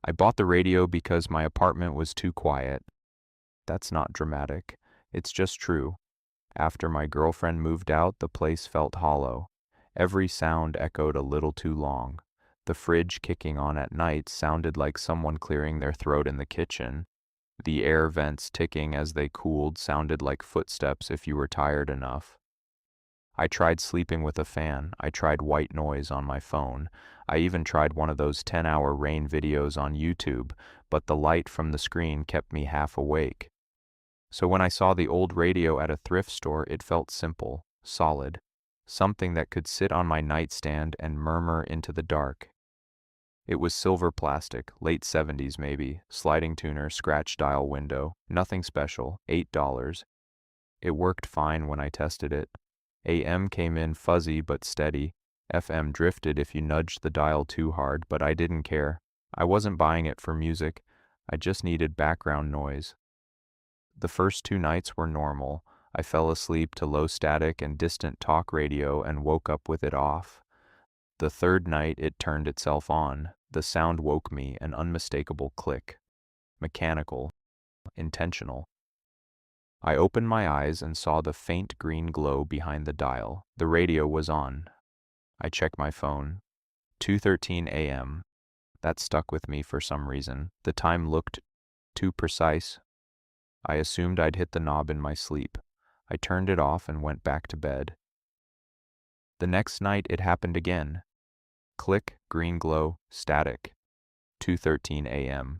I bought the radio because my apartment was too quiet. That's not dramatic. It's just true. After my girlfriend moved out, the place felt hollow. Every sound echoed a little too long. The fridge kicking on at night sounded like someone clearing their throat in the kitchen. The air vents ticking as they cooled sounded like footsteps if you were tired enough. I tried sleeping with a fan. I tried white noise on my phone. I even tried one of those 10-hour rain videos on YouTube, but the light from the screen kept me half awake. So when I saw the old radio at a thrift store, it felt simple, solid, something that could sit on my nightstand and murmur into the dark. It was silver plastic, late 70s maybe, sliding tuner, scratch dial window, nothing special, $8. It worked fine when I tested it. AM came in fuzzy but steady. FM drifted if you nudged the dial too hard, but I didn't care. I wasn't buying it for music. I just needed background noise. The first 2 nights were normal. I fell asleep to low static and distant talk radio and woke up with it off. The third night it turned itself on. The sound woke me, an unmistakable click. Mechanical, intentional. I opened my eyes and saw the faint green glow behind the dial. The radio was on. I checked my phone. 2:13 a.m. That stuck with me for some reason. The time looked too precise. I assumed I'd hit the knob in my sleep. I turned it off and went back to bed. The next night it happened again. Click, green glow, static. 2:13 a.m.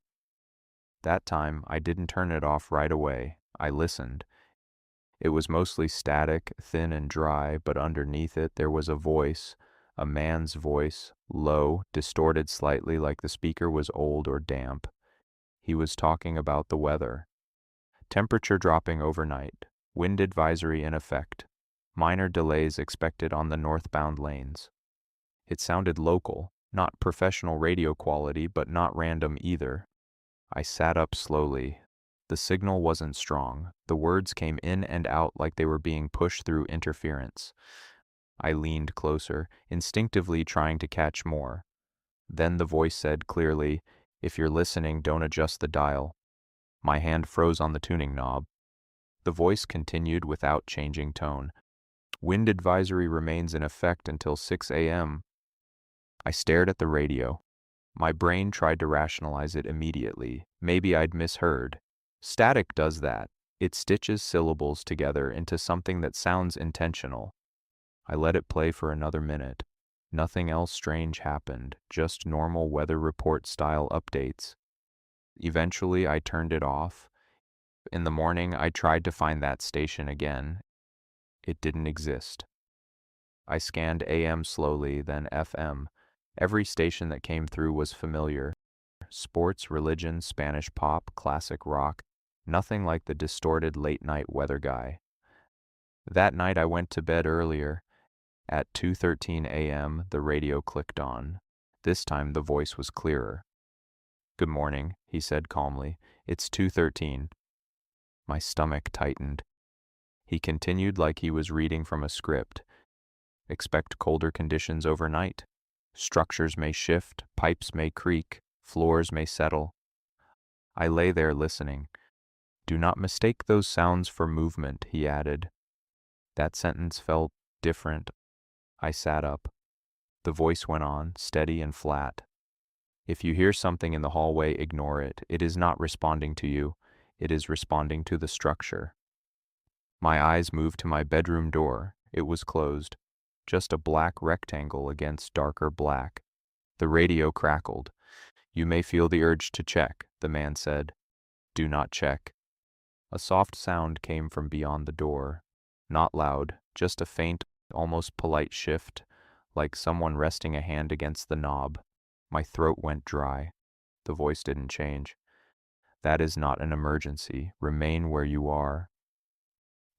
That time I didn't turn it off right away. I listened. It was mostly static, thin and dry, but underneath it there was a voice, a man's voice, low, distorted slightly like the speaker was old or damp. He was talking about the weather. Temperature dropping overnight. Wind advisory in effect. Minor delays expected on the northbound lanes. It sounded local, not professional radio quality, but not random either. I sat up slowly. The signal wasn't strong. The words came in and out like they were being pushed through interference. I leaned closer, instinctively trying to catch more. Then the voice said clearly, "If you're listening, don't adjust the dial." My hand froze on the tuning knob. The voice continued without changing tone. "Wind advisory remains in effect until 6 a.m. I stared at the radio. My brain tried to rationalize it immediately. Maybe I'd misheard. Static does that. It stitches syllables together into something that sounds intentional. I let it play for another minute. Nothing else strange happened, just normal weather report style updates. Eventually, I turned it off. In the morning, I tried to find that station again. It didn't exist. I scanned AM slowly, then FM. Every station that came through was familiar. Sports, religion, Spanish pop, classic rock. Nothing like the distorted late-night weather guy. That night I went to bed earlier. At 2:13 a.m., the radio clicked on. This time the voice was clearer. "Good morning," he said calmly. "It's 2:13. My stomach tightened. He continued like he was reading from a script. "Expect colder conditions overnight. Structures may shift, pipes may creak, floors may settle." I lay there listening. "Do not mistake those sounds for movement," he added. That sentence felt different. I sat up. The voice went on, steady and flat. "If you hear something in the hallway, ignore it. It is not responding to you. It is responding to the structure." My eyes moved to my bedroom door. It was closed. Just a black rectangle against darker black. The radio crackled. "You may feel the urge to check," the man said. "Do not check." A soft sound came from beyond the door. Not loud, just a faint, almost polite shift, like someone resting a hand against the knob. My throat went dry. The voice didn't change. "That is not an emergency. Remain where you are."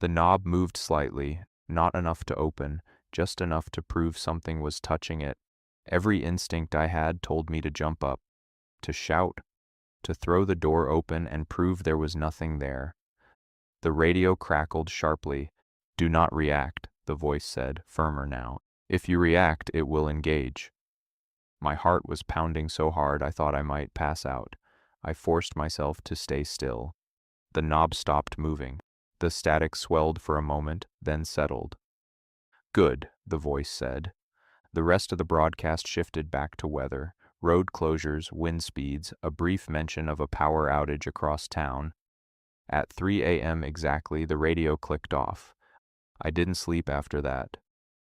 The knob moved slightly, not enough to open, just enough to prove something was touching it. Every instinct I had told me to jump up, to shout, to throw the door open and prove there was nothing there. The radio crackled sharply. "Do not react," the voice said, firmer now. "If you react, it will engage." My heart was pounding so hard I thought I might pass out. I forced myself to stay still. The knob stopped moving. The static swelled for a moment, then settled. Good, the voice said. The rest of the broadcast shifted back to weather, road closures, wind speeds, a brief mention of a power outage across town. At 3 a.m. exactly, the radio clicked off. I didn't sleep after that.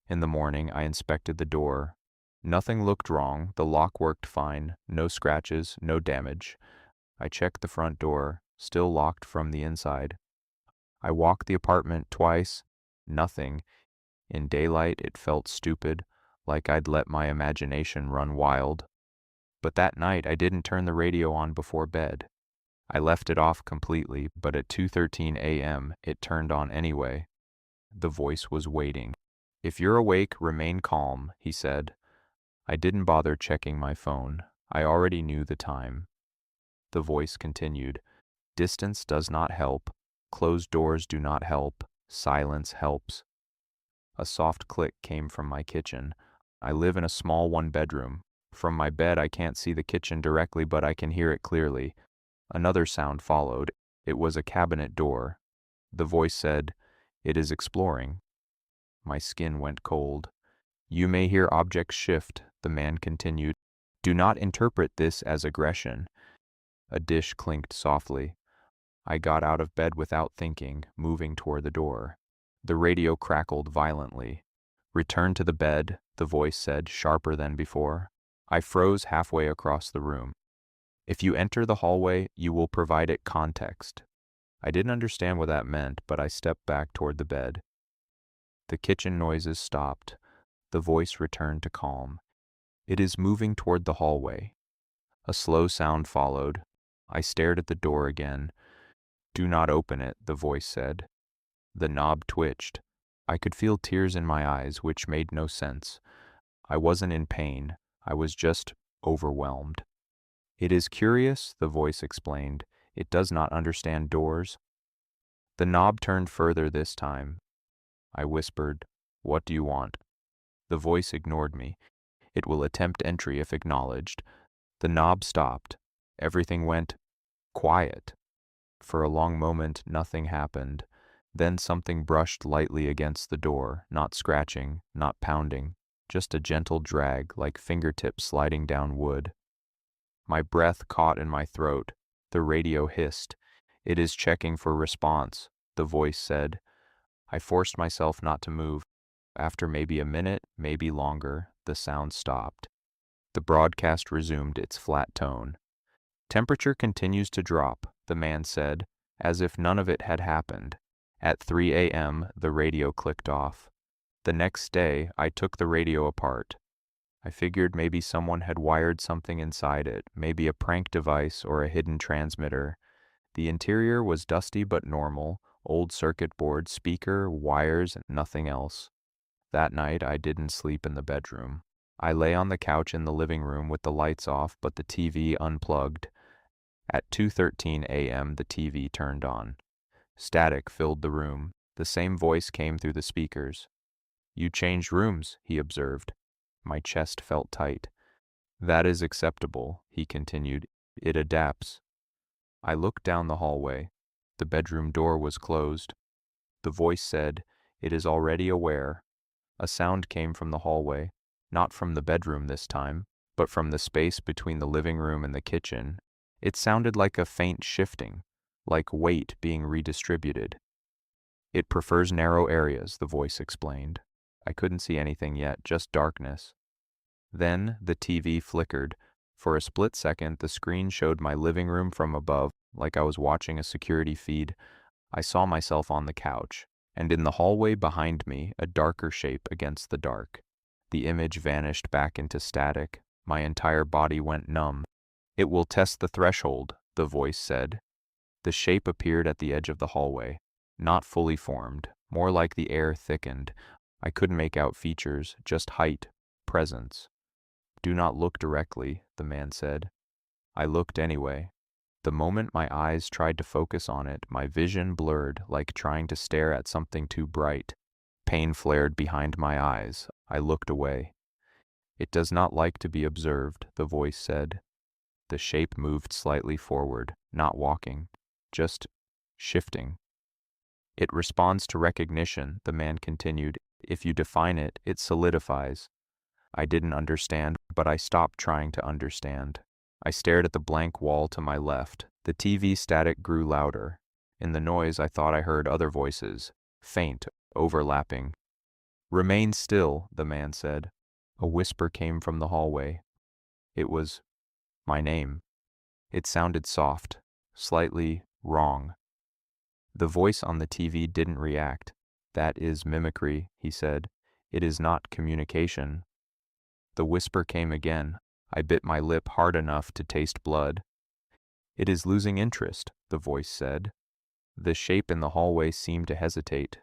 In the morning, I inspected the door. Nothing looked wrong, the lock worked fine, no scratches, no damage. I checked the front door, still locked from the inside. I walked the apartment twice. Nothing. In daylight, it felt stupid, like I'd let my imagination run wild. But that night, I didn't turn the radio on before bed. I left it off completely, but at 2:13 a.m., it turned on anyway. The voice was waiting. "If you're awake, remain calm," he said. I didn't bother checking my phone. I already knew the time. The voice continued. "Distance does not help. Closed doors do not help. Silence helps." A soft click came from my kitchen. I live in a small one-bedroom. From my bed, I can't see the kitchen directly, but I can hear it clearly. Another sound followed. It was a cabinet door. The voice said, "It is exploring." My skin went cold. "You may hear objects shift," the man continued. "Do not interpret this as aggression." A dish clinked softly. I got out of bed without thinking, moving toward the door. The radio crackled violently. "Return to the bed," the voice said, sharper than before. I froze halfway across the room. "If you enter the hallway, you will provide it context." I didn't understand what that meant, but I stepped back toward the bed. The kitchen noises stopped. The voice returned to calm. "It is moving toward the hallway." A slow sound followed. I stared at the door again. "Do not open it," the voice said. The knob twitched. I could feel tears in my eyes, which made no sense. I wasn't in pain. I was just overwhelmed. "It is curious," the voice explained. "It does not understand doors." The knob turned further this time. I whispered, "What do you want?" The voice ignored me. "It will attempt entry if acknowledged." The knob stopped. Everything went quiet. For a long moment, nothing happened. Then something brushed lightly against the door, not scratching, not pounding, just a gentle drag like fingertips sliding down wood. My breath caught in my throat. The radio hissed. "It is checking for response," the voice said. I forced myself not to move. After maybe a minute, maybe longer, the sound stopped. The broadcast resumed its flat tone. "Temperature continues to drop," the man said, as if none of it had happened. At 3 a.m., the radio clicked off. The next day, I took the radio apart. I figured maybe someone had wired something inside it, maybe a prank device or a hidden transmitter. The interior was dusty but normal, old circuit board, speaker, wires, nothing else. That night, I didn't sleep in the bedroom. I lay on the couch in the living room with the lights off but the TV unplugged. At 2:13 a.m., the TV turned on. Static filled the room. The same voice came through the speakers. "You changed rooms," he observed. My chest felt tight. "That is acceptable," he continued. "It adapts." I looked down the hallway. The bedroom door was closed. The voice said, "It is already aware." A sound came from the hallway, not from the bedroom this time, but from the space between the living room and the kitchen. It sounded like a faint shifting, like weight being redistributed. "It prefers narrow areas," the voice explained. I couldn't see anything yet, just darkness. Then the TV flickered. For a split second, the screen showed my living room from above, like I was watching a security feed. I saw myself on the couch, and in the hallway behind me, a darker shape against the dark. The image vanished back into static. My entire body went numb. "It will test the threshold," the voice said. The shape appeared at the edge of the hallway, not fully formed, more like the air thickened. I couldn't make out features, just height, presence. "Do not look directly," the man said. I looked anyway. The moment my eyes tried to focus on it, my vision blurred, like trying to stare at something too bright. Pain flared behind my eyes. I looked away. It does not like to be observed, the voice said. The shape moved slightly forward, not walking, just shifting. It responds to recognition, the man continued. If you define it, it solidifies. I didn't understand, but I stopped trying to understand. I stared at the blank wall to my left. The TV static grew louder. In the noise, I thought I heard other voices, faint, overlapping. Remain still, the man said. A whisper came from the hallway. It was my name. It sounded soft, slightly wrong. The voice on the TV didn't react. That is mimicry, he said. It is not communication. The whisper came again. I bit my lip hard enough to taste blood. It is losing interest, the voice said. The shape in the hallway seemed to hesitate.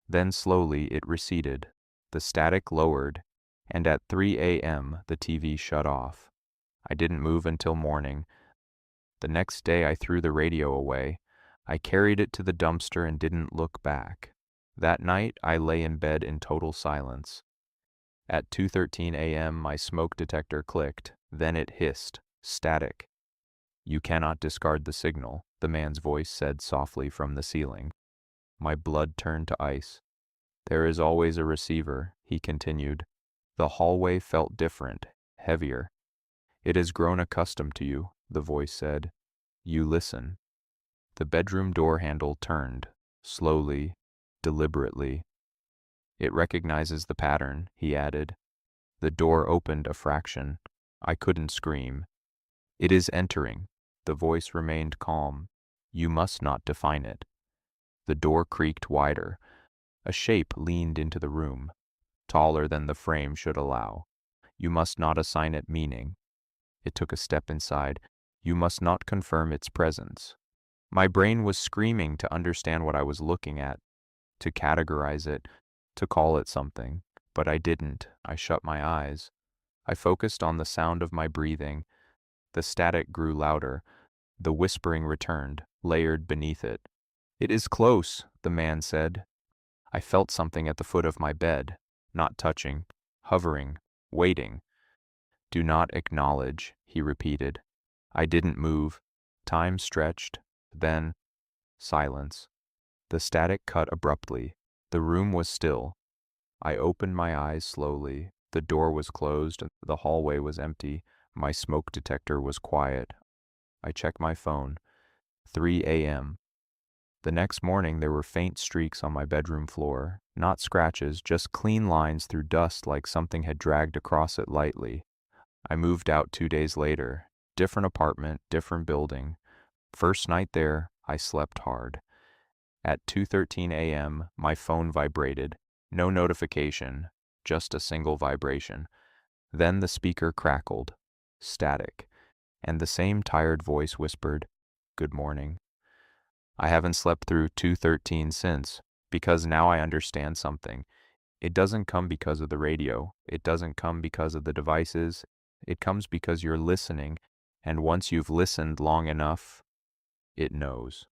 Then slowly it receded. The static lowered, and at 3 a.m. the TV shut off. I didn't move until morning. The next day I threw the radio away. I carried it to the dumpster and didn't look back. That night I lay in bed in total silence. At 2:13 a.m. my smoke detector clicked. Then it hissed. Static. You cannot discard the signal, the man's voice said softly from the ceiling. My blood turned to ice. There is always a receiver, he continued. The hallway felt different, heavier. It has grown accustomed to you, the voice said. You listen. The bedroom door handle turned, slowly, deliberately. It recognizes the pattern, he added. The door opened a fraction. I couldn't scream. It is entering. The voice remained calm. You must not define it. The door creaked wider. A shape leaned into the room, taller than the frame should allow. You must not assign it meaning. It took a step inside. You must not confirm its presence. My brain was screaming to understand what I was looking at, to categorize it, to call it something. But I didn't. I shut my eyes. I focused on the sound of my breathing. The static grew louder. The whispering returned, layered beneath it. It is close, the man said. I felt something at the foot of my bed, not touching, hovering, waiting. Do not acknowledge, he repeated. I didn't move. Time stretched. Then, silence. The static cut abruptly. The room was still. I opened my eyes slowly. The door was closed. The hallway was empty. My smoke detector was quiet. I checked my phone. 3 a.m. The next morning there were faint streaks on my bedroom floor. Not scratches, just clean lines through dust like something had dragged across it lightly. I moved out 2 days later. Different apartment, different building. First night there, I slept hard. At 2:13 a.m., my phone vibrated. No notification, just a single vibration. Then the speaker crackled. Static. And the same tired voice whispered, "Good morning." I haven't slept through 2:13 since, because now I understand something. It doesn't come because of the radio. It doesn't come because of the devices. It comes because you're listening, and once you've listened long enough, it knows.